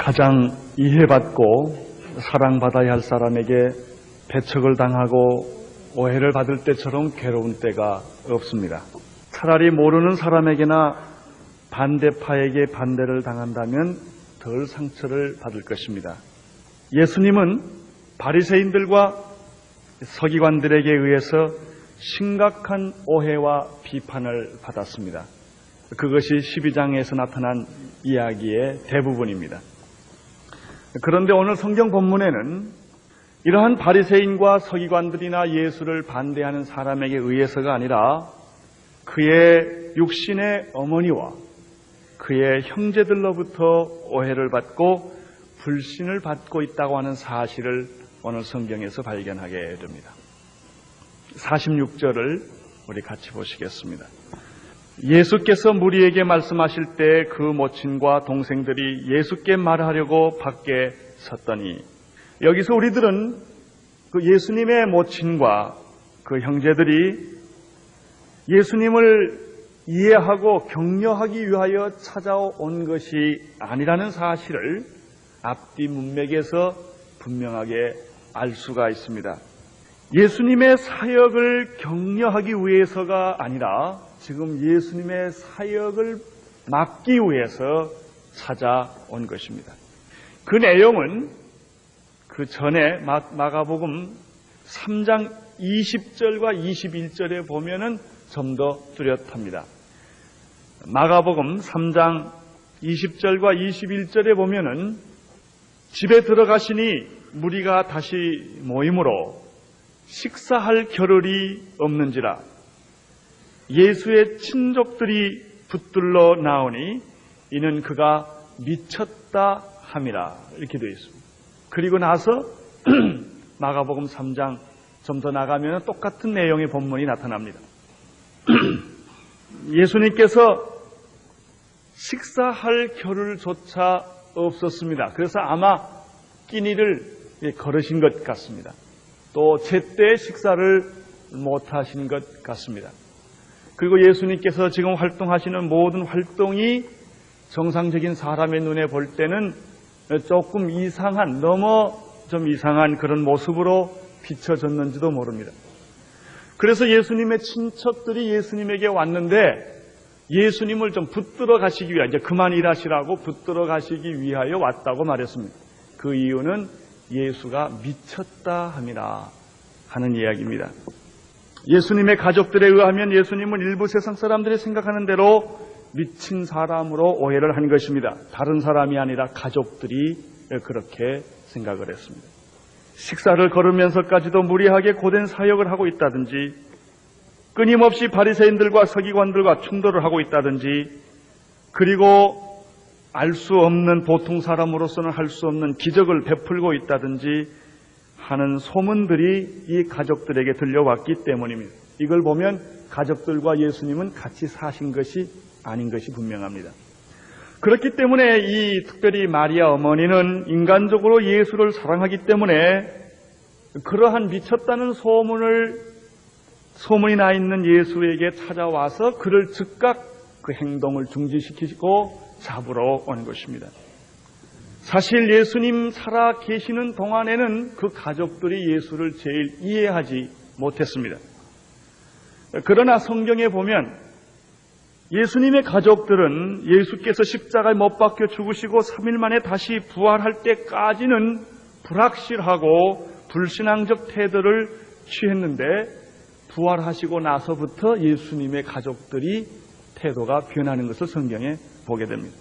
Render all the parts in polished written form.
가장 이해받고 사랑받아야 할 사람에게 배척을 당하고 오해를 받을 때처럼 괴로운 때가 없습니다. 차라리 모르는 사람에게나 반대파에게 반대를 당한다면 덜 상처를 받을 것입니다. 예수님은 바리새인들과 서기관들에게 의해서 심각한 오해와 비판을 받았습니다. 그것이 12장에서 나타난 이야기의 대부분입니다. 그런데 오늘 성경 본문에는 이러한 바리새인과 서기관들이나 예수를 반대하는 사람에게 의해서가 아니라 그의 육신의 어머니와 그의 형제들로부터 오해를 받고 불신을 받고 있다고 하는 사실을 오늘 성경에서 발견하게 됩니다. 46절을 우리 같이 보시겠습니다. 예수께서 무리에게 말씀하실 때 그 모친과 동생들이 예수께 말하려고 밖에 섰더니, 여기서 우리들은 그 예수님의 모친과 그 형제들이 예수님을 이해하고 격려하기 위하여 찾아온 것이 아니라는 사실을 앞뒤 문맥에서 분명하게 알 수가 있습니다. 예수님의 사역을 격려하기 위해서가 아니라 지금 예수님의 사역을 막기 위해서 찾아온 것입니다. 그 내용은 그 전에 마가복음 3장 20절과 21절에 보면은 좀 더 뚜렷합니다. 마가복음 3장 20절과 21절에 보면은 집에 들어가시니 무리가 다시 모이므로 식사할 겨를이 없는지라 예수의 친족들이 붙들러 나오니 이는 그가 미쳤다 함이라, 이렇게 되어 있습니다. 그리고 나서 마가복음 3장 좀 더 나가면 똑같은 내용의 본문이 나타납니다. 예수님께서 식사할 겨를조차 없었습니다. 그래서 아마 끼니를 걸으신 것 같습니다. 또 제때 식사를 못하신 것 같습니다. 그리고 예수님께서 지금 활동하시는 모든 활동이 정상적인 사람의 눈에 볼 때는 조금 이상한, 너무 좀 이상한 그런 모습으로 비춰졌는지도 모릅니다. 그래서 예수님의 친척들이 예수님에게 왔는데 예수님을 좀 붙들어 가시기 위하여, 이제 그만 일하시라고 붙들어 가시기 위하여 왔다고 말했습니다. 그 이유는 예수가 미쳤다 함이라 하는 이야기입니다. 예수님의 가족들에 의하면 예수님은 일부 세상 사람들이 생각하는 대로 미친 사람으로 오해를 한 것입니다. 다른 사람이 아니라 가족들이 그렇게 생각을 했습니다. 식사를 거르면서까지도 무리하게 고된 사역을 하고 있다든지, 끊임없이 바리새인들과 서기관들과 충돌을 하고 있다든지, 그리고 알 수 없는, 보통 사람으로서는 할 수 없는 기적을 베풀고 있다든지 하는 소문들이 이 가족들에게 들려왔기 때문입니다. 이걸 보면 가족들과 예수님은 같이 사신 것이 아닌 것이 분명합니다. 그렇기 때문에 이 특별히 마리아 어머니는 인간적으로 예수를 사랑하기 때문에 그러한 미쳤다는 소문이 나 있는 예수에게 찾아와서 그를 즉각 그 행동을 중지시키고 잡으러 온 것입니다. 사실 예수님 살아 계시는 동안에는 그 가족들이 예수를 제일 이해하지 못했습니다. 그러나 성경에 보면 예수님의 가족들은 예수께서 십자가에 못 박혀 죽으시고 3일 만에 다시 부활할 때까지는 불확실하고 불신앙적 태도를 취했는데 부활하시고 나서부터 예수님의 가족들이 태도가 변하는 것을 성경에 보게 됩니다.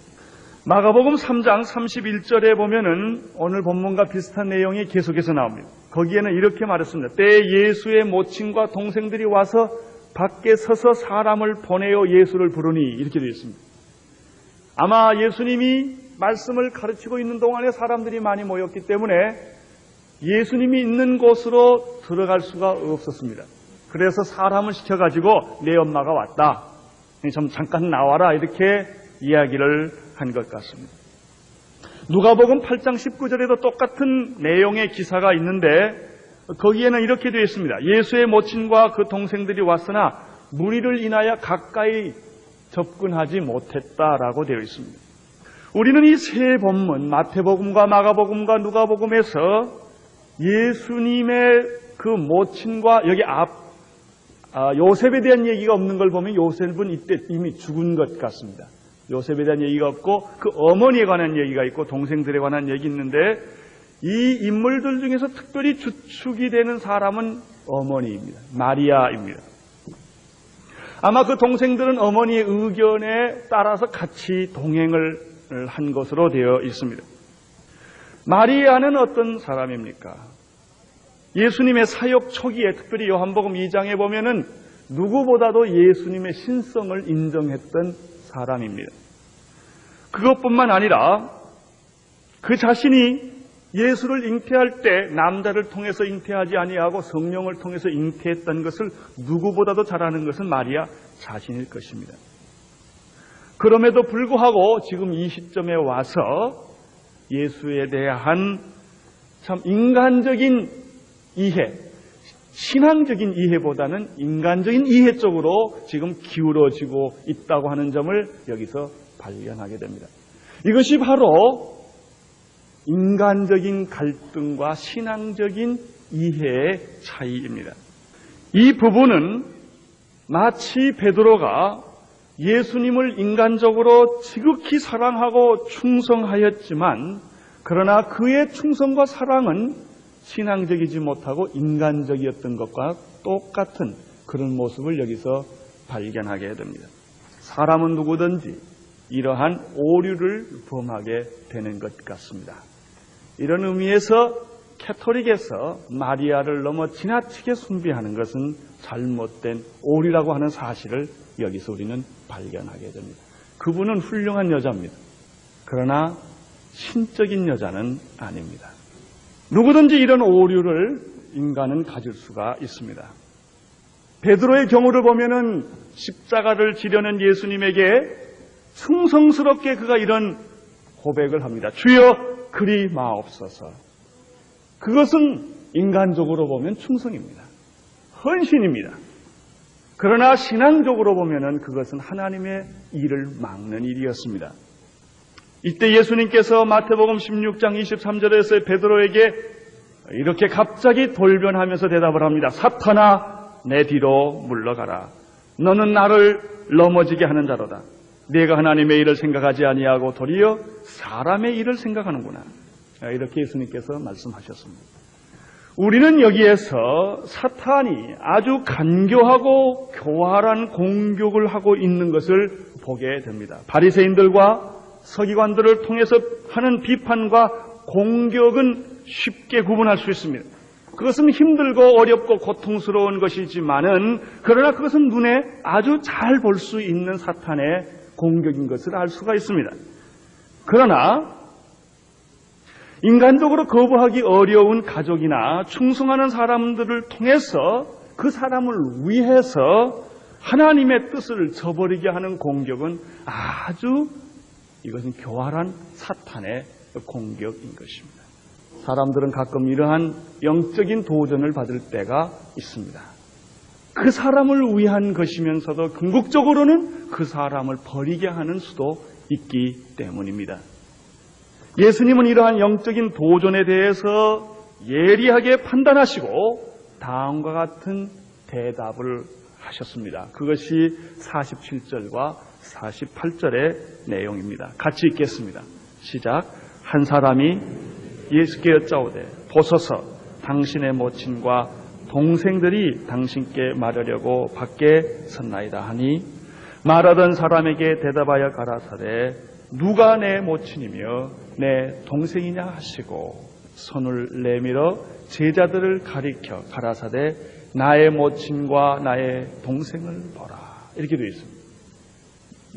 마가복음 3장 31절에 보면은 오늘 본문과 비슷한 내용이 계속해서 나옵니다. 거기에는 이렇게 말했습니다. 때에 예수의 모친과 동생들이 와서 밖에 서서 사람을 보내어 예수를 부르니, 이렇게 되어 있습니다. 아마 예수님이 말씀을 가르치고 있는 동안에 사람들이 많이 모였기 때문에 예수님이 있는 곳으로 들어갈 수가 없었습니다. 그래서 사람을 시켜가지고 내 엄마가 왔다, 좀 잠깐 나와라, 이렇게 이야기를 한 것 같습니다. 누가복음 8장 19절에도 똑같은 내용의 기사가 있는데 거기에는 이렇게 되어 있습니다. 예수의 모친과 그 동생들이 왔으나 무리를 인하여 가까이 접근하지 못했다라고 되어 있습니다. 우리는 이 세 본문 마태복음과 마가복음과 누가복음에서 예수님의 그 모친과 여기 요셉에 대한 얘기가 없는 걸 보면 요셉은 이때 이미 죽은 것 같습니다. 요셉에 대한 얘기가 없고 그 어머니에 관한 얘기가 있고 동생들에 관한 얘기 있는데 이 인물들 중에서 특별히 주축이 되는 사람은 어머니입니다. 마리아입니다. 아마 그 동생들은 어머니의 의견에 따라서 같이 동행을 한 것으로 되어 있습니다. 마리아는 어떤 사람입니까? 예수님의 사역 초기에 특별히 요한복음 2장에 보면은 누구보다도 예수님의 신성을 인정했던 사람입니다. 그것뿐만 아니라 그 자신이 예수를 잉태할 때 남자를 통해서 잉태하지 아니하고 성령을 통해서 잉태했던 것을 누구보다도 잘 아는 것은 마리아 자신일 것입니다. 그럼에도 불구하고 지금 이 시점에 와서 예수에 대한 참 인간적인 이해, 신앙적인 이해보다는 인간적인 이해 쪽으로 지금 기울어지고 있다고 하는 점을 여기서 발견하게 됩니다. 이것이 바로 인간적인 갈등과 신앙적인 이해의 차이입니다. 이 부분은 마치 베드로가 예수님을 인간적으로 지극히 사랑하고 충성하였지만 그러나 그의 충성과 사랑은 신앙적이지 못하고 인간적이었던 것과 똑같은 그런 모습을 여기서 발견하게 됩니다. 사람은 누구든지 이러한 오류를 범하게 되는 것 같습니다. 이런 의미에서 캐토릭에서 마리아를 너무 지나치게 숭배하는 것은 잘못된 오류라고 하는 사실을 여기서 우리는 발견하게 됩니다. 그분은 훌륭한 여자입니다. 그러나 신적인 여자는 아닙니다. 누구든지 이런 오류를 인간은 가질 수가 있습니다. 베드로의 경우를 보면은 십자가를 지려는 예수님에게 충성스럽게 그가 이런 고백을 합니다. 주여 그리 마옵소서. 그것은 인간적으로 보면 충성입니다. 헌신입니다. 그러나 신앙적으로 보면은 그것은 하나님의 일을 막는 일이었습니다. 이때 예수님께서 마태복음 16장 23절에서 베드로에게 이렇게 갑자기 돌변하면서 대답을 합니다. 사탄아 내 뒤로 물러가라. 너는 나를 넘어지게 하는 자로다. 네가 하나님의 일을 생각하지 아니하고 도리어 사람의 일을 생각하는구나. 이렇게 예수님께서 말씀하셨습니다. 우리는 여기에서 사탄이 아주 간교하고 교활한 공격을 하고 있는 것을 보게 됩니다. 바리새인들과 서기관들을 통해서 하는 비판과 공격은 쉽게 구분할 수 있습니다. 그것은 힘들고 어렵고 고통스러운 것이지만은 그러나 그것은 눈에 아주 잘 볼 수 있는 사탄의 공격인 것을 알 수가 있습니다. 그러나 인간적으로 거부하기 어려운 가족이나 충성하는 사람들을 통해서 그 사람을 위해서 하나님의 뜻을 저버리게 하는 공격은 아주 이것은 교활한 사탄의 공격인 것입니다. 사람들은 가끔 이러한 영적인 도전을 받을 때가 있습니다. 그 사람을 위한 것이면서도 궁극적으로는 그 사람을 버리게 하는 수도 있기 때문입니다. 예수님은 이러한 영적인 도전에 대해서 예리하게 판단하시고 다음과 같은 대답을 하셨습니다. 그것이 47절과 48절의 내용입니다. 같이 읽겠습니다. 시작. 한 사람이 예수께 여짜오되 보소서 당신의 모친과 동생들이 당신께 말하려고 밖에 섰나이다 하니 말하던 사람에게 대답하여 가라사대 누가 내 모친이며 내 동생이냐 하시고 손을 내밀어 제자들을 가리켜 가라사대 나의 모친과 나의 동생을 보라. 이렇게 되어 있습니다.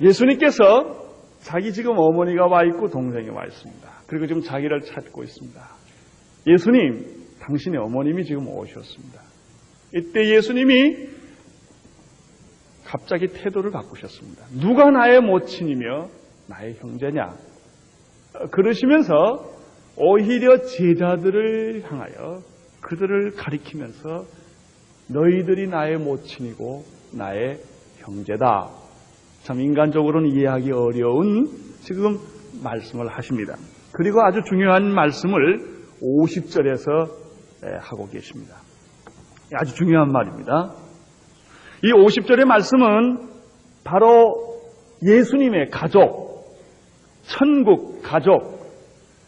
예수님께서 자기 지금 어머니가 와 있고 동생이 와 있습니다. 그리고 지금 자기를 찾고 있습니다. 예수님, 당신의 어머님이 지금 오셨습니다. 이때 예수님이 갑자기 태도를 바꾸셨습니다. 누가 나의 모친이며 나의 형제냐? 그러시면서 오히려 제자들을 향하여 그들을 가리키면서 너희들이 나의 모친이고 나의 형제다. 참 인간적으로는 이해하기 어려운 지금 말씀을 하십니다. 그리고 아주 중요한 말씀을 50절에서 하고 계십니다. 아주 중요한 말입니다. 이 50절의 말씀은 바로 예수님의 가족, 천국 가족,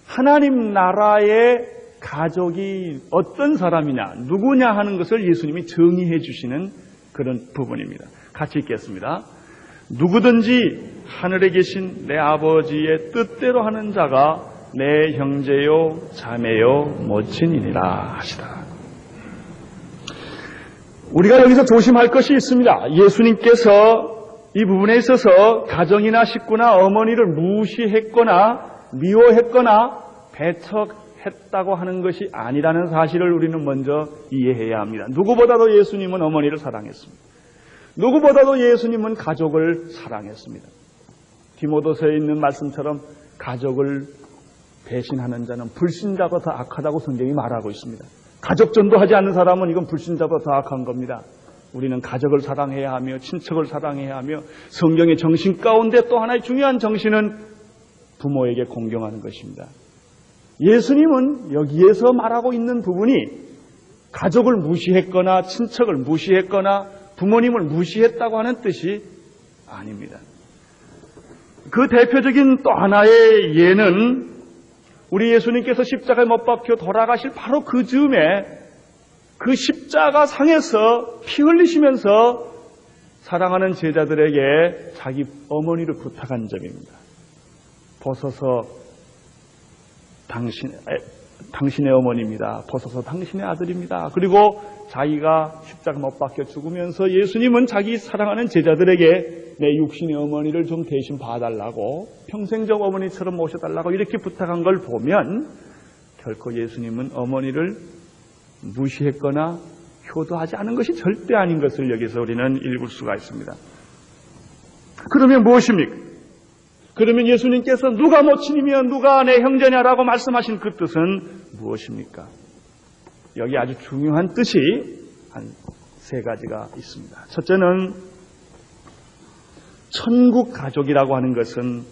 하나님 나라의 가족이 어떤 사람이냐, 누구냐 하는 것을 예수님이 정의해 주시는 그런 부분입니다. 같이 읽겠습니다. 누구든지 하늘에 계신 내 아버지의 뜻대로 하는 자가 내 형제요 자매요 모친이니라 하시다. 우리가 여기서 조심할 것이 있습니다. 예수님께서 이 부분에 있어서 가정이나 식구나 어머니를 무시했거나 미워했거나 배척했다고 하는 것이 아니라는 사실을 우리는 먼저 이해해야 합니다. 누구보다도 예수님은 어머니를 사랑했습니다. 누구보다도 예수님은 가족을 사랑했습니다. 디모데서에 있는 말씀처럼 가족을 배신하는 자는 불신자보다 더 악하다고 성경이 말하고 있습니다. 가족 전도하지 않는 사람은 이건 불신자보다 더 악한 겁니다. 우리는 가족을 사랑해야 하며 친척을 사랑해야 하며 성경의 정신 가운데 또 하나의 중요한 정신은 부모에게 공경하는 것입니다. 예수님은 여기에서 말하고 있는 부분이 가족을 무시했거나 친척을 무시했거나 부모님을 무시했다고 하는 뜻이 아닙니다. 그 대표적인 또 하나의 예는 우리 예수님께서 십자가에 못 박혀 돌아가실 바로 그 즈음에 그 십자가 상에서 피 흘리시면서 사랑하는 제자들에게 자기 어머니를 부탁한 점입니다. 벗어서 당신의 어머니입니다. 벗어서 당신의 아들입니다. 그리고 자기가 십자가 못 박혀 죽으면서 예수님은 자기 사랑하는 제자들에게 내 육신의 어머니를 좀 대신 봐달라고 평생적 어머니처럼 모셔달라고 이렇게 부탁한 걸 보면 결코 예수님은 어머니를 무시했거나 효도하지 않은 것이 절대 아닌 것을 여기서 우리는 읽을 수가 있습니다. 그러면 무엇입니까? 그러면 예수님께서 누가 모친이며 누가 내 형제냐라고 말씀하신 그 뜻은 무엇입니까? 여기 아주 중요한 뜻이 한 세 가지가 있습니다. 첫째는 천국 가족이라고 하는 것은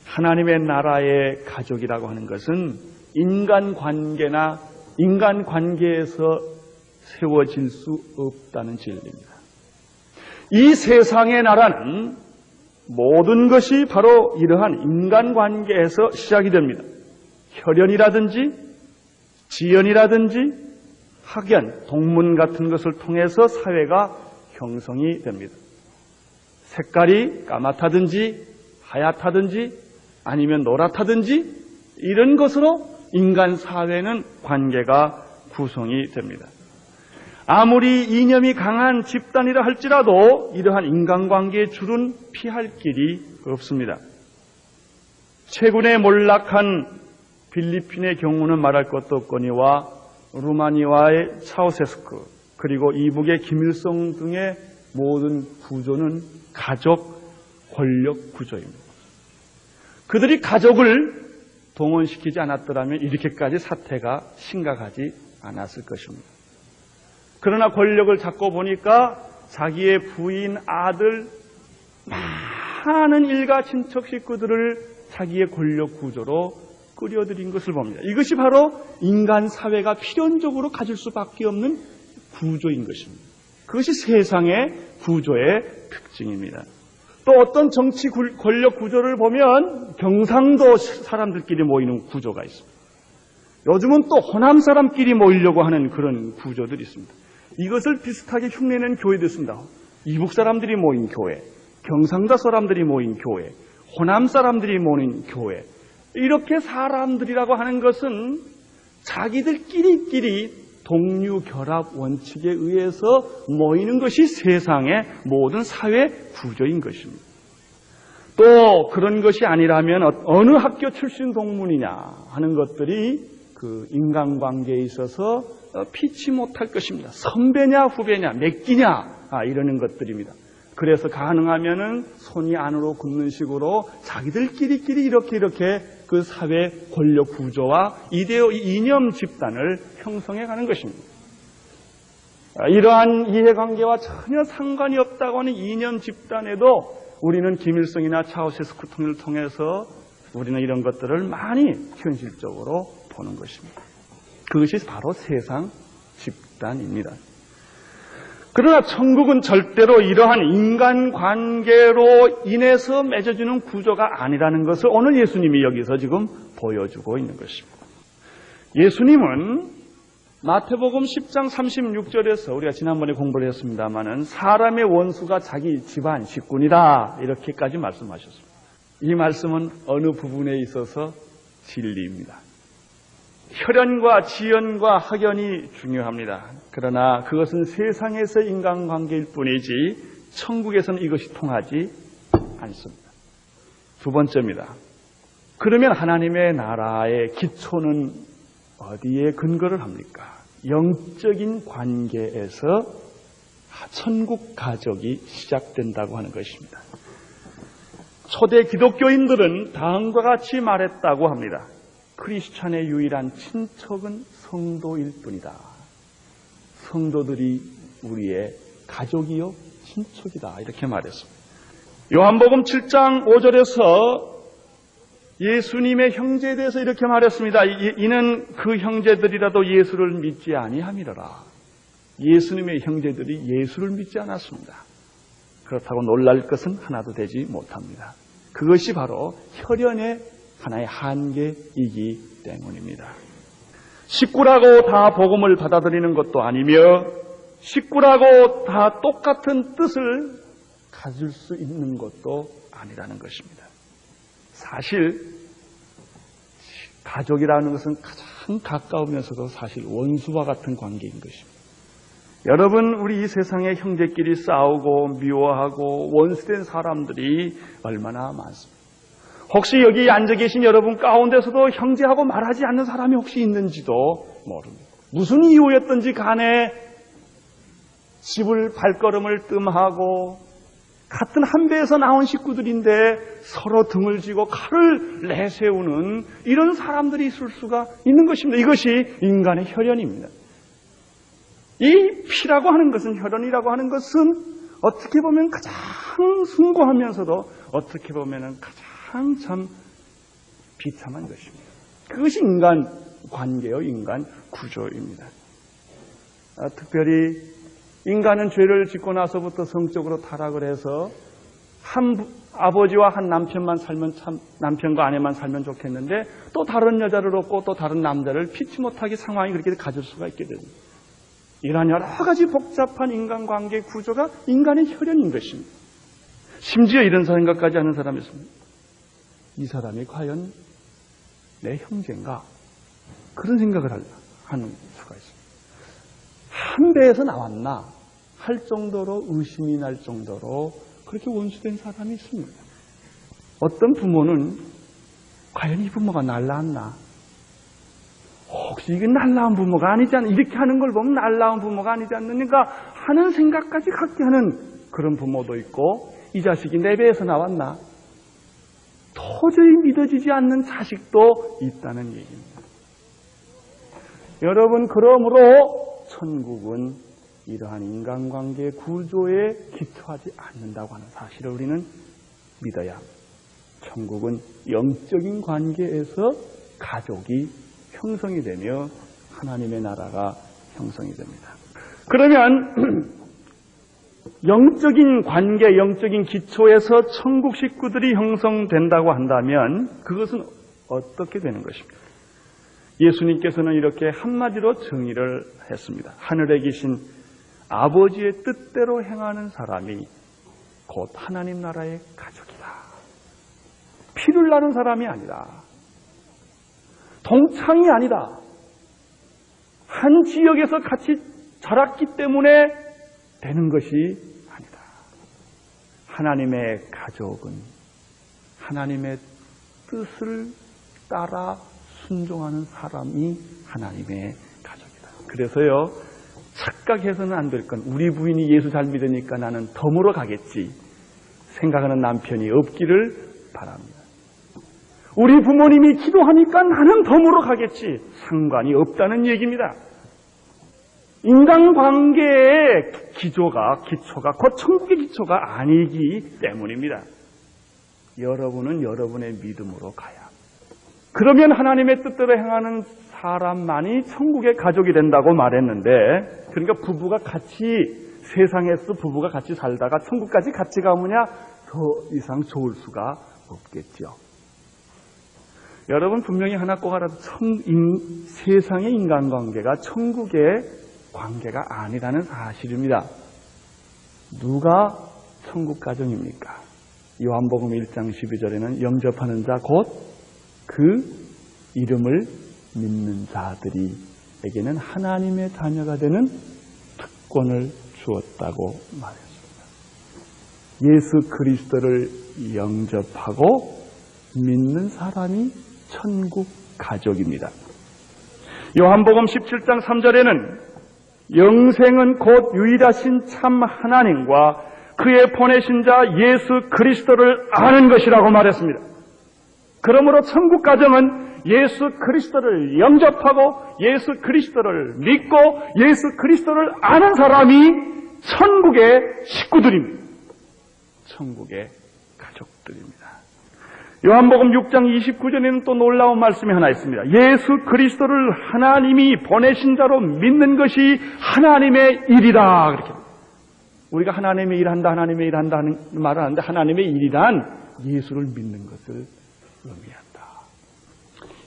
하나님의 나라의 가족이라고 하는 것은 인간관계나 인간관계에서 세워질 수 없다는 진리입니다. 이 세상의 나라는 모든 것이 바로 이러한 인간관계에서 시작이 됩니다. 혈연이라든지 지연이라든지 학연, 동문 같은 것을 통해서 사회가 형성이 됩니다. 색깔이 까맣다든지 하얗다든지 아니면 노랗다든지 이런 것으로 인간 사회는 관계가 구성이 됩니다. 아무리 이념이 강한 집단이라 할지라도 이러한 인간관계의 줄은 피할 길이 없습니다. 최근에 몰락한 필리핀의 경우는 말할 것도 없거니와 루마니아의 차우세스크 그리고 이북의 김일성 등의 모든 구조는 가족 권력 구조입니다. 그들이 가족을 동원시키지 않았더라면 이렇게까지 사태가 심각하지 않았을 것입니다. 그러나 권력을 잡고 보니까 자기의 부인, 아들, 많은 일가 친척 식구들을 자기의 권력 구조로 끌어들인 것을 봅니다. 이것이 바로 인간 사회가 필연적으로 가질 수밖에 없는 구조인 것입니다. 그것이 세상의 구조의 특징입니다. 또 어떤 정치 권력 구조를 보면 경상도 사람들끼리 모이는 구조가 있습니다. 요즘은 또 호남 사람끼리 모이려고 하는 그런 구조들이 있습니다. 이것을 비슷하게 흉내내는 교회도 있습니다. 이북 사람들이 모인 교회, 경상도 사람들이 모인 교회, 호남 사람들이 모인 교회. 이렇게 사람들이라고 하는 것은 자기들끼리 동류 결합 원칙에 의해서 모이는 것이 세상의 모든 사회 구조인 것입니다. 또 그런 것이 아니라면 어느 학교 출신 동문이냐 하는 것들이 그 인간관계에 있어서 피치 못할 것입니다. 선배냐 후배냐 몇 끼냐 이러는 것들입니다. 그래서 가능하면은 손이 안으로 굽는 식으로 자기들끼리 이렇게 그 사회 권력 구조와 이념 집단을 형성해가는 것입니다. 이러한 이해관계와 전혀 상관이 없다고 하는 이념 집단에도 우리는 김일성이나 차우세스쿠 통일을 통해서 우리는 이런 것들을 많이 현실적으로 보는 것입니다. 그것이 바로 세상 집단입니다. 그러나 천국은 절대로 이러한 인간관계로 인해서 맺어지는 구조가 아니라는 것을 오늘 예수님이 여기서 지금 보여주고 있는 것입니다. 예수님은 마태복음 10장 36절에서 우리가 지난번에 공부를 했습니다마는 사람의 원수가 자기 집안 식구이다 이렇게까지 말씀하셨습니다. 이 말씀은 어느 부분에 있어서 진리입니다. 혈연과 지연과 학연이 중요합니다. 그러나 그것은 세상에서 인간관계일 뿐이지 천국에서는 이것이 통하지 않습니다. 두 번째입니다. 그러면 하나님의 나라의 기초는 어디에 근거를 합니까? 영적인 관계에서 천국 가족이 시작된다고 하는 것입니다. 초대 기독교인들은 다음과 같이 말했다고 합니다. 크리스찬의 유일한 친척은 성도일 뿐이다. 성도들이 우리의 가족이요 친척이다. 이렇게 말했습니다. 요한복음 7장 5절에서 예수님의 형제에 대해서 이렇게 말했습니다. 이는 그 형제들이라도 예수를 믿지 아니함이로라. 예수님의 형제들이 예수를 믿지 않았습니다. 그렇다고 놀랄 것은 하나도 되지 못합니다. 그것이 바로 혈연의 하나의 한계이기 때문입니다. 식구라고 다 복음을 받아들이는 것도 아니며 식구라고 다 똑같은 뜻을 가질 수 있는 것도 아니라는 것입니다. 사실 가족이라는 것은 가장 가까우면서도 사실 원수와 같은 관계인 것입니다. 여러분, 우리 이 세상에 형제끼리 싸우고 미워하고 원수된 사람들이 얼마나 많습니까? 혹시 여기 앉아 계신 여러분 가운데서도 형제하고 말하지 않는 사람이 혹시 있는지도 모릅니다. 무슨 이유였든지 간에 집을 발걸음을 뜸하고 같은 한 배에서 나온 식구들인데 서로 등을 쥐고 칼을 내세우는 이런 사람들이 있을 수가 있는 것입니다. 이것이 인간의 혈연입니다. 이 피라고 하는 것은, 혈연이라고 하는 것은 어떻게 보면 가장 숭고하면서도 어떻게 보면 가장 참 비참한 것입니다. 그것이 인간 관계요, 인간 구조입니다. 특별히 인간은 죄를 짓고 나서부터 성적으로 타락을 해서 한 아버지와 한 남편만 살면 참, 남편과 아내만 살면 좋겠는데 또 다른 여자를 얻고 또 다른 남자를 피치 못하게 상황이 그렇게 가질 수가 있게 됩니다. 이러한 여러 가지 복잡한 인간관계 구조가 인간의 혈연인 것입니다. 심지어 이런 생각까지 하는 사람이 있습니다. 이 사람이 과연 내 형제인가? 그런 생각을 하는 수가 있습니다. 한 배에서 나왔나 할 정도로 의심이 날 정도로 그렇게 원수된 사람이 있습니다. 어떤 부모는 과연 이 부모가 날 낳았나? 혹시 이게 날 낳은 부모가 아니지 않나? 이렇게 하는 걸 보면 날 낳은 부모가 아니지 않느니까 하는 생각까지 갖게 하는 그런 부모도 있고, 이 자식이 내 배에서 나왔나? 도저히 믿어지지 않는 자식도 있다는 얘기입니다. 여러분, 그러므로 천국은 이러한 인간관계 구조에 기초하지 않는다고 하는 사실을 우리는 믿어야 합니다. 천국은 영적인 관계에서 가족이 형성이 되며 하나님의 나라가 형성이 됩니다. 그러면 영적인 관계, 영적인 기초에서 천국 식구들이 형성된다고 한다면 그것은 어떻게 되는 것입니까? 예수님께서는 이렇게 한마디로 정의를 했습니다. 하늘에 계신 아버지의 뜻대로 행하는 사람이 곧 하나님 나라의 가족이다. 피를 나는 사람이 아니라, 동창이 아니다. 한 지역에서 같이 자랐기 때문에 되는 것이 아니다. 하나님의 가족은 하나님의 뜻을 따라 순종하는 사람이 하나님의 가족이다. 그래서요, 착각해서는 안 될 건, 우리 부인이 예수 잘 믿으니까 나는 덤으로 가겠지 생각하는 남편이 없기를 바랍니다. 우리 부모님이 기도하니까 나는 덤으로 가겠지, 상관이 없다는 얘기입니다. 인간관계의 기초가 곧 천국의 기초가 아니기 때문입니다. 여러분은 여러분의 믿음으로 가야 합니다. 그러면 하나님의 뜻대로 행하는 사람만이 천국의 가족이 된다고 말했는데, 그러니까 부부가 같이, 세상에서 부부가 같이 살다가 천국까지 같이 가느냐, 더 이상 좋을 수가 없겠죠. 여러분, 분명히 하나 꼭 알아도 세상의 인간관계가 천국의 관계가 아니라는 사실입니다. 누가 천국 가정입니까? 요한복음 1장 12절에는 영접하는 자 곧 그 이름을 믿는 자들에게는 하나님의 자녀가 되는 특권을 주었다고 말했습니다. 예수 그리스도를 영접하고 믿는 사람이 천국 가족입니다. 요한복음 17장 3절에는 영생은 곧 유일하신 참 하나님과 그의 보내신 자 예수 그리스도를 아는 것이라고 말했습니다. 그러므로 천국 가정은 예수 그리스도를 영접하고 예수 그리스도를 믿고 예수 그리스도를 아는 사람이 천국의 식구들입니다. 천국의 가족들입니다. 요한복음 6장 29절에는 또 놀라운 말씀이 하나 있습니다. 예수 그리스도를 하나님이 보내신 자로 믿는 것이 하나님의 일이다. 그렇게. 우리가 하나님의 일한다, 하나님의 일한다 하는 말을 하는데 하나님의 일이란 예수를 믿는 것을 의미한다.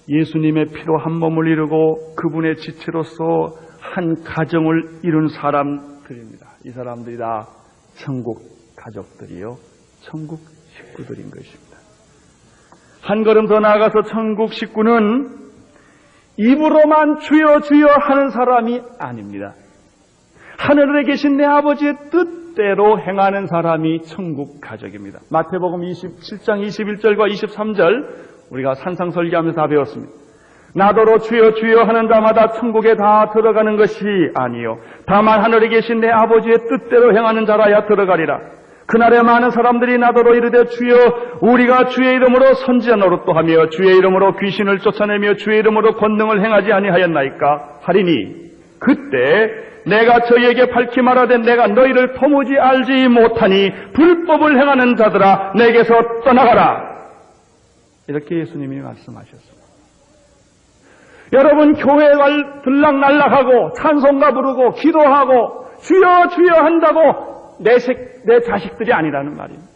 예수님의 피로 한 몸을 이루고 그분의 지체로서 한 가정을 이룬 사람들입니다. 이 사람들이 다 천국 가족들이요, 천국 식구들인 것입니다. 한 걸음 더 나아가서 천국 식구는 입으로만 주여 주여 하는 사람이 아닙니다. 하늘에 계신 내 아버지의 뜻대로 행하는 사람이 천국 가족입니다. 마태복음 27장 21절과 23절 우리가 산상설교하면서 다 배웠습니다. 나더러 주여 주여 하는 자마다 천국에 다 들어가는 것이 아니요 다만 하늘에 계신 내 아버지의 뜻대로 행하는 자라야 들어가리라. 그날에 많은 사람들이 나더러 이르되 주여 우리가 주의 이름으로 선지자 노릇도 하며 주의 이름으로 귀신을 쫓아내며 주의 이름으로 권능을 행하지 아니하였나이까 하리니 그때 내가 저희에게 밝히 말하되 내가 너희를 도무지 알지 못하니 불법을 행하는 자들아 내게서 떠나가라. 이렇게 예수님이 말씀하셨습니다. 여러분, 교회 들락날락하고 찬송가 부르고 기도하고 주여 주여 한다고 내 자식들이 아니라는 말입니다.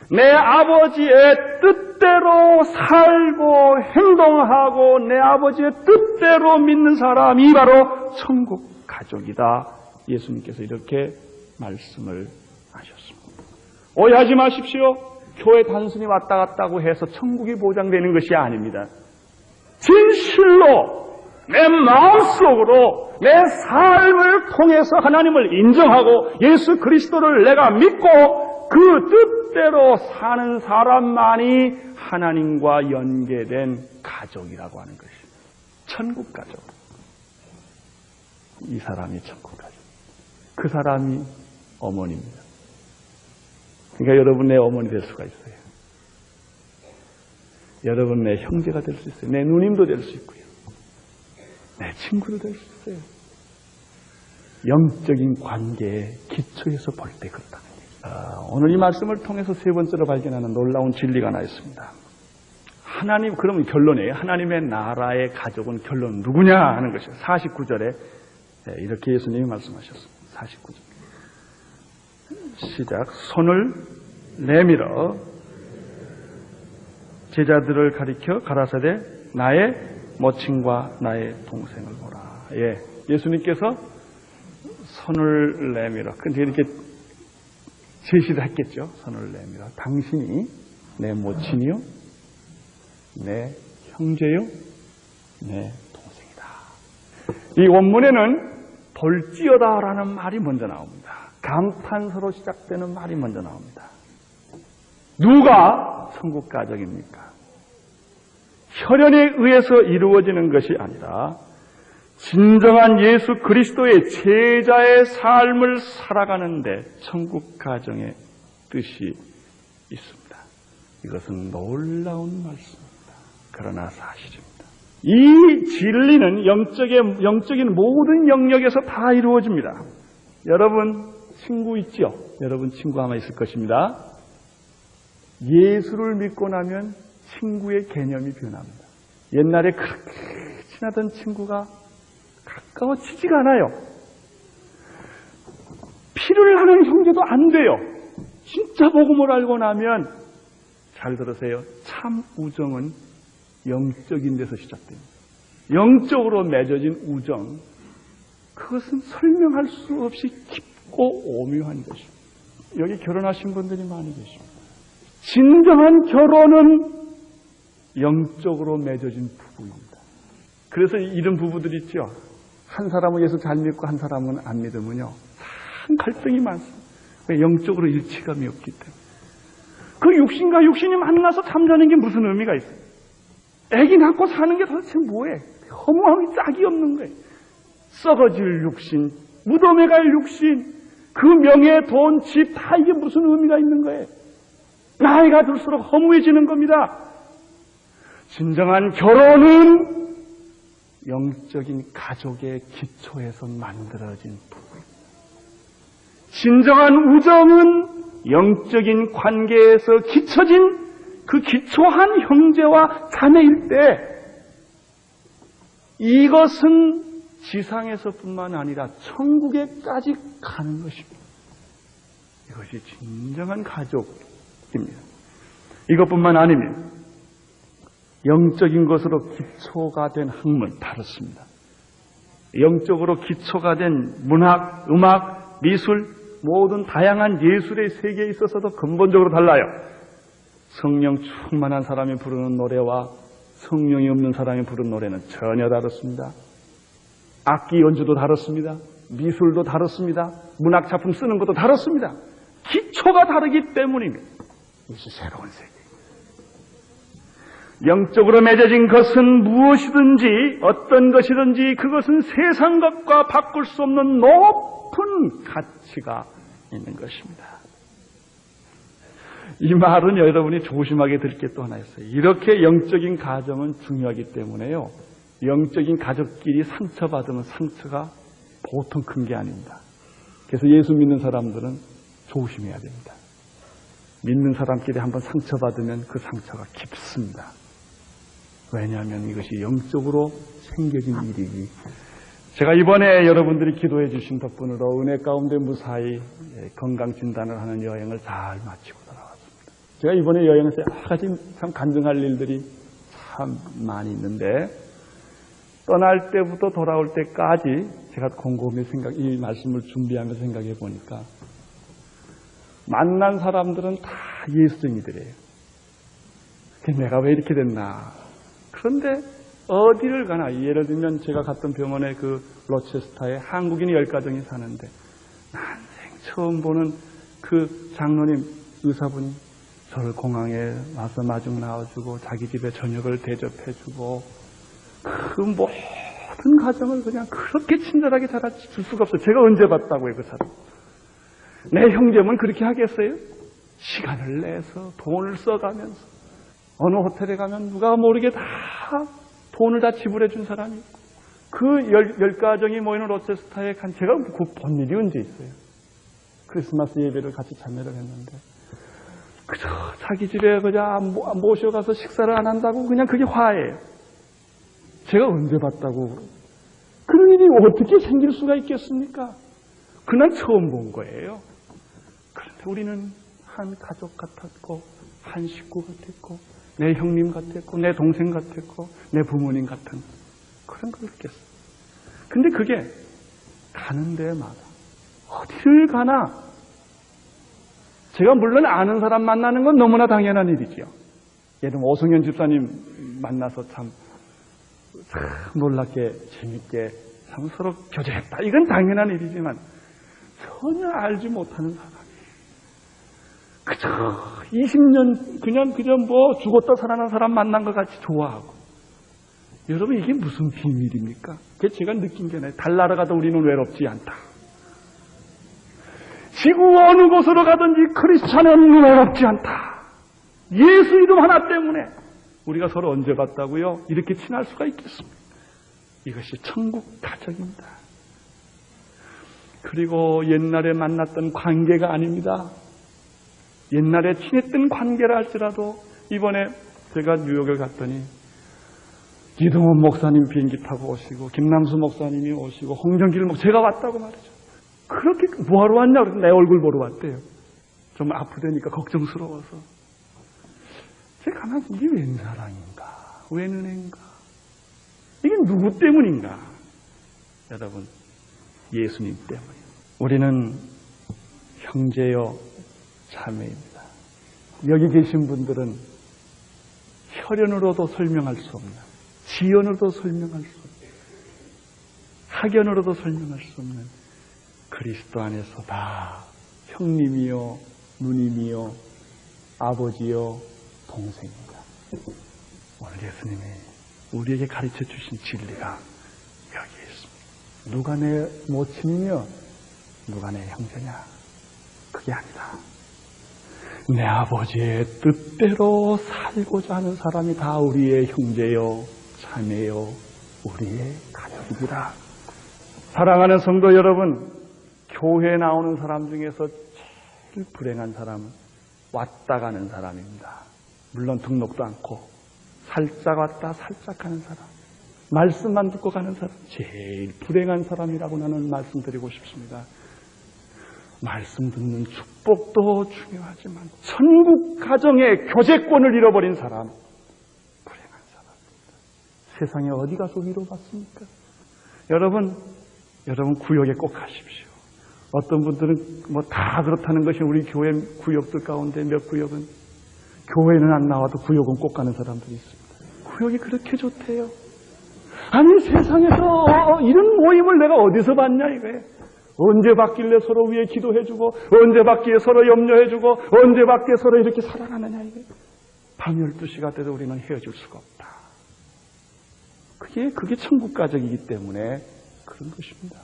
내 아버지의 뜻대로 살고 행동하고 내 아버지의 뜻대로 믿는 사람이 바로 천국 가족이다. 예수님께서 이렇게 말씀을 하셨습니다. 오해하지 마십시오. 교회 단순히 왔다 갔다고 해서 천국이 보장되는 것이 아닙니다. 진실로 내 마음속으로 내 삶을 통해서 하나님을 인정하고 예수 그리스도를 내가 믿고 그 뜻대로 사는 사람만이 하나님과 연계된 가족이라고 하는 것입니다. 천국 가족. 이 사람이 천국 가족. 그 사람이 어머니입니다. 그러니까 여러분 내 어머니 될 수가 있어요. 여러분 내 형제가 될 수 있어요. 내 누님도 될 수 있고요. 내 친구도 될 수 있어요. 영적인 관계의 기초에서 볼 때 그렇다는 얘기입니다. 오늘 이 말씀을 통해서 세 번째로 발견하는 놀라운 진리가 하나 있습니다. 하나님, 그러면 결론이에요. 하나님의 나라의 가족은 결론 누구냐 하는 것이에요. 49절에 이렇게 예수님이 말씀하셨습니다. 49절. 시작. 손을 내밀어 제자들을 가리켜 가라사대 나의 모친과 나의 동생을 보라. 예, 예수님께서 손을 내밀어. 근데 이렇게 제시를 했겠죠. 손을 내밀어. 당신이 내 모친이요, 내 형제요, 내 동생이다. 이 원문에는 볼지어다라는 말이 먼저 나옵니다. 감탄사로 시작되는 말이 먼저 나옵니다. 누가 천국 가족입니까? 혈연에 의해서 이루어지는 것이 아니라 진정한 예수 그리스도의 제자의 삶을 살아가는데 천국 가정의 뜻이 있습니다. 이것은 놀라운 말씀입니다. 그러나 사실입니다. 이 진리는 영적인 모든 영역에서 다 이루어집니다. 여러분 친구 있죠? 여러분 친구 아마 있을 것입니다. 예수를 믿고 나면 친구의 개념이 변합니다. 옛날에 그렇게 친하던 친구가 가까워지지가 않아요. 피를 하는 형제도 안 돼요. 진짜 복음을 알고 나면, 잘 들으세요. 참 우정은 영적인 데서 시작됩니다. 영적으로 맺어진 우정, 그것은 설명할 수 없이 깊고 오묘한 것입니다. 여기 결혼하신 분들이 많이 계십니다. 진정한 결혼은 영적으로 맺어진 부부입니다. 그래서 이런 부부들이 있죠. 한 사람은 예수 잘 믿고 한 사람은 안 믿으면요, 참 갈등이 많습니다. 영적으로 일치감이 없기 때문에. 그 육신과 육신이 만나서 잠자는 게 무슨 의미가 있어요? 애기 낳고 사는 게 도대체 뭐예요? 허무함이 짝이 없는 거예요. 썩어질 육신, 무덤에 갈 육신, 그 명예, 돈, 집, 다 이게 무슨 의미가 있는 거예요? 나이가 들수록 허무해지는 겁니다. 진정한 결혼은 영적인 가족의 기초에서 만들어진 부부입니다. 진정한 우정은 영적인 관계에서 기쳐진 그 기초한 형제와 자매일 때, 이것은 지상에서뿐만 아니라 천국에까지 가는 것입니다. 이것이 진정한 가족입니다. 이것뿐만 아닙니다. 영적인 것으로 기초가 된 학문 다르습니다. 영적으로 기초가 된 문학, 음악, 미술, 모든 다양한 예술의 세계에 있어서도 근본적으로 달라요. 성령 충만한 사람이 부르는 노래와 성령이 없는 사람이 부르는 노래는 전혀 다릅니다. 악기 연주도 다릅니다. 미술도 다릅니다. 문학 작품 쓰는 것도 다릅니다. 기초가 다르기 때문입니다. 이것이 새로운 세계. 영적으로 맺어진 것은 무엇이든지 어떤 것이든지 그것은 세상 것과 바꿀 수 없는 높은 가치가 있는 것입니다. 이 말은 여러분이 조심하게 들 게 또 하나 있어요. 이렇게 영적인 가정은 중요하기 때문에요, 영적인 가족끼리 상처받으면 상처가 보통 큰 게 아닙니다. 그래서 예수 믿는 사람들은 조심해야 됩니다. 믿는 사람끼리 한번 상처받으면 그 상처가 깊습니다. 왜냐하면 이것이 영적으로 생겨진 일이기. 제가 이번에 여러분들이 기도해 주신 덕분으로 은혜 가운데 무사히 건강진단을 하는 여행을 잘 마치고 돌아왔습니다. 제가 이번에 여행에서 여러 가지 참 간증할 일들이 참 많이 있는데, 떠날 때부터 돌아올 때까지 제가 곰곰이 이 말씀을 준비하면서 생각해 보니까, 만난 사람들은 다 예수쟁이들이에요. 내가 왜 이렇게 됐나. 그런데 어디를 가나, 예를 들면 제가 갔던 병원에 그 로체스터에 한국인 10가정이 사는데, 난생 처음 보는 그 장로님, 의사분이 저를 공항에 와서 마중 나와주고 자기 집에 저녁을 대접해주고, 그 모든 가정을 그냥 그렇게 친절하게 잘해줄 수가 없어요. 제가 언제 봤다고요, 그 사람. 내 형제면 그렇게 하겠어요? 시간을 내서 돈을 써가면서 어느 호텔에 가면 누가 모르게 다 돈을 다 지불해 준 사람이 있고, 그 10가정이 모이는 로체스터에 간 제가 그 본 일이 언제 있어요? 크리스마스 예배를 같이 참여를 했는데, 그저 자기 집에 그냥 모셔가서 식사를 안 한다고 그냥 그게 화예요. 제가 언제 봤다고 그런 일이 어떻게 생길 수가 있겠습니까? 그날 처음 본 거예요. 그런데 우리는 한 가족 같았고, 한 식구 같았고, 내 형님 같았고, 내 동생 같았고, 내 부모님 같은 그런 걸 느꼈어요. 근데 그게 가는 데마다 어디를 가나, 제가 물론 아는 사람 만나는 건 너무나 당연한 일이지요. 예를 들면 오성현 집사님 만나서 참 놀랍게 재밌게 참 서로 교제했다. 이건 당연한 일이지만, 전혀 알지 못하는 사람이 그저 20년 그냥 뭐 죽었다 살아난 사람 만난 것 같이 좋아하고, 여러분 이게 무슨 비밀입니까? 그게 제가 느낀 게, 달 날아가도 우리는 외롭지 않다. 지구 어느 곳으로 가든지 크리스찬은 외롭지 않다. 예수 이름 하나 때문에 우리가 서로 언제 봤다고요? 이렇게 친할 수가 있겠습니까? 이것이 천국 가정입니다. 그리고 옛날에 만났던 관계가 아닙니다. 옛날에 친했던 관계라 할지라도 이번에 제가 뉴욕을 갔더니 이동원 목사님 비행기 타고 오시고 김남수 목사님이 오시고 홍정길 제가 왔다고 말이죠. 그렇게 뭐하러 왔냐 그래서 내 얼굴 보러 왔대요. 좀 아프다니까 걱정스러워서. 제가 가만히 이게 웬 사랑인가, 웬 은혜인가, 이게 누구 때문인가? 여러분, 예수님 때문이에요. 우리는 형제요 자매입니다. 여기 계신 분들은 혈연으로도 설명할 수 없는, 지연으로도 설명할 수 없는, 학연으로도 설명할 수 없는 그리스도 안에서 다 형님이요, 누님이요, 아버지요, 동생입니다. 오늘 예수님이 우리에게 가르쳐 주신 진리가 여기에 있습니다. 누가 내 모친이며 누가 내 형제냐? 그게 아니다. 내 아버지의 뜻대로 살고자 하는 사람이 다 우리의 형제요, 자매요, 우리의 가족이다. 사랑하는 성도 여러분, 교회에 나오는 사람 중에서 제일 불행한 사람은 왔다 가는 사람입니다. 물론 등록도 않고 살짝 왔다 살짝 가는 사람, 말씀만 듣고 가는 사람, 제일 불행한 사람이라고 나는 말씀드리고 싶습니다. 말씀 듣는 축복도 중요하지만 천국 가정의 교제권을 잃어버린 사람, 불행한 사람입니다. 세상에 어디 가서 위로받습니까? 여러분 구역에 꼭 가십시오. 어떤 분들은 뭐 다 그렇다는 것이 우리 교회 구역들 가운데 몇 구역은 교회는 안 나와도 구역은 꼭 가는 사람들이 있습니다. 구역이 그렇게 좋대요. 아니 세상에서 이런 모임을 내가 어디서 봤냐 이거예요. 언제 받길래 서로 위해 기도해주고, 언제 받기에 서로 염려해주고, 언제 받기에 서로 이렇게 사랑하느냐 이거예요. 밤 12시가 돼도 우리는 헤어질 수가 없다. 그게 천국 가정이기 때문에 그런 것입니다.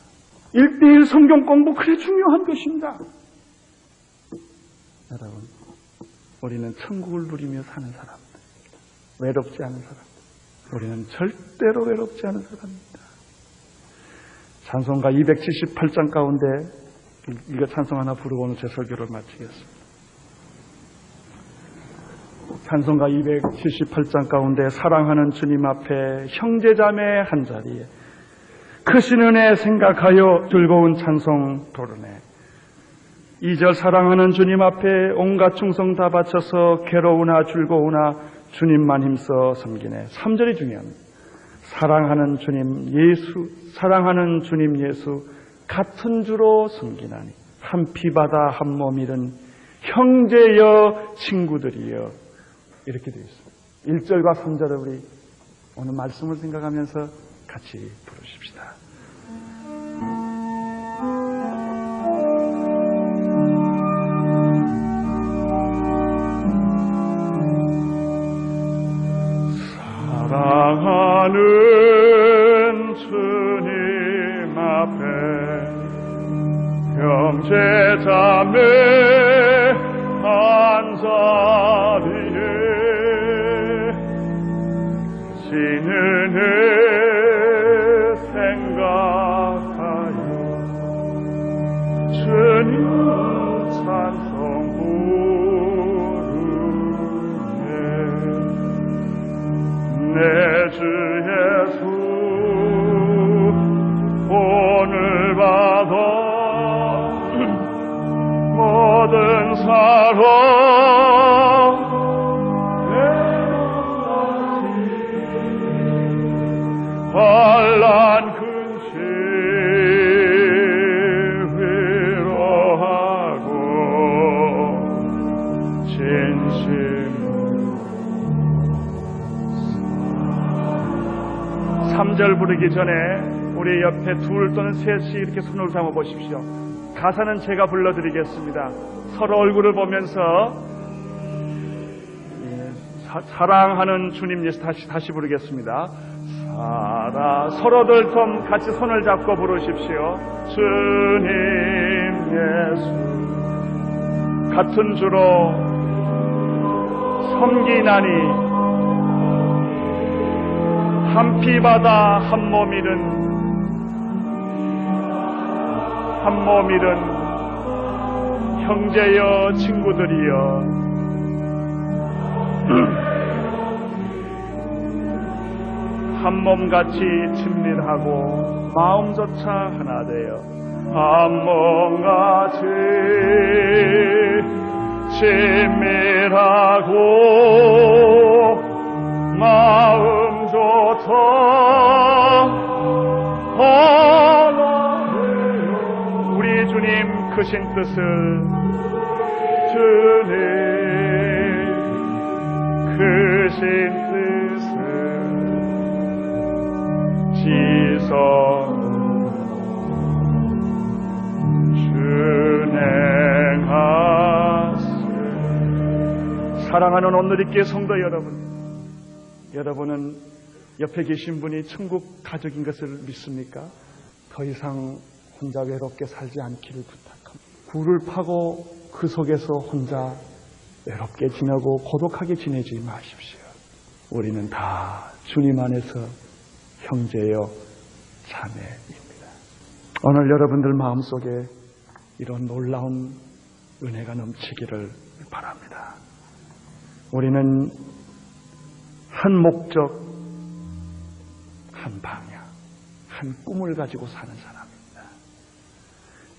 1:1 성경 공부 그래 중요한 것입니다. 여러분, 우리는 천국을 누리며 사는 사람들, 외롭지 않은 사람들. 우리는 절대로 외롭지 않은 사람입니다. 찬송가 278장 가운데 이거 찬송 하나 부르고 오늘 제 설교를 마치겠습니다. 찬송가 278장 가운데 사랑하는 주님 앞에 형제자매 한자리에 크신 은혜 생각하여 즐거운 찬송 부르네. 2절 사랑하는 주님 앞에 온갖 충성 다 바쳐서 괴로우나 즐거우나 주님만 힘써 섬기네. 3절이 중요합니다. 사랑하는 주님 예수 같은 주로 섬기나니 한 피바다 한 몸이른 형제여 친구들이여. 이렇게 되어 있습니다. 1절과 3절을 우리 오늘 말씀을 생각하면서 같이 부르십시다. 사랑하는 주님 앞에 형제자매 한자리에 신은혜 생각하여 주님 찬송 부르네. 내 주 예수 오늘 받아 모든 사랑 환난 근심 위로하고 진심으로 3절 부르기 전에 우리 옆에 둘 또는 셋이 이렇게 손을 잡아 보십시오. 가사는 제가 불러드리겠습니다. 서로 얼굴을 보면서 사랑하는 주님 예수 다시 부르겠습니다. 서로들 좀 같이 손을 잡고 부르십시오. 주님 예수 같은 주로 섬기나니 한 피바다 한 몸이른 형제여 친구들이여 한 몸같이 친밀하고 마음조차 하나 되어 한 몸같이 친밀하고 마음조차 하나 되어 우리 주님 크신 뜻을 주님 크신 뜻을 지성 준행하세. 사랑하는 오늘리께 성도 여러분은 옆에 계신 분이 천국 가족인 것을 믿습니까? 더 이상 혼자 외롭게 살지 않기를 부탁합니다. 굴을 파고 그 속에서 혼자 외롭게 지내고 고독하게 지내지 마십시오. 우리는 다 주님 안에서 형제요 자매입니다. 오늘 여러분들 마음속에 이런 놀라운 은혜가 넘치기를 바랍니다. 우리는 한 목적, 한 방향, 한 꿈을 가지고 사는 사람입니다.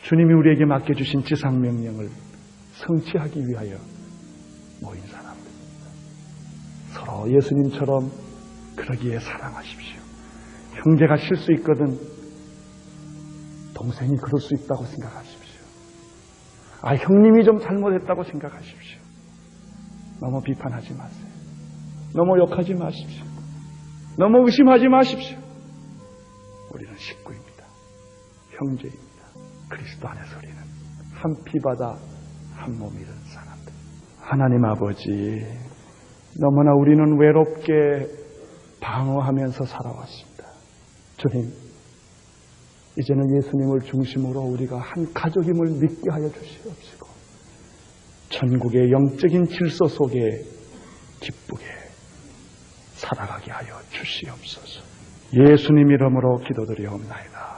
주님이 우리에게 맡겨주신 지상명령을 성취하기 위하여 모인 사람들입니다. 서로 예수님처럼 그러기에 사랑하십시오. 형제가 실수 있거든 동생이 그럴 수 있다고 생각하십시오. 형님이 좀 잘못했다고 생각하십시오. 너무 비판하지 마세요. 너무 욕하지 마십시오. 너무 의심하지 마십시오. 우리는 식구입니다. 형제입니다. 그리스도 안에서 우리는 한 피바다 한 몸이 된 사람들. 하나님 아버지, 너무나 우리는 외롭게 방어하면서 살아왔습니다. 주님, 이제는 예수님을 중심으로 우리가 한 가족임을 믿게 하여 주시옵시고 천국의 영적인 질서 속에 기쁘게 살아가게 하여 주시옵소서. 예수님 이름으로 기도드리옵나이다.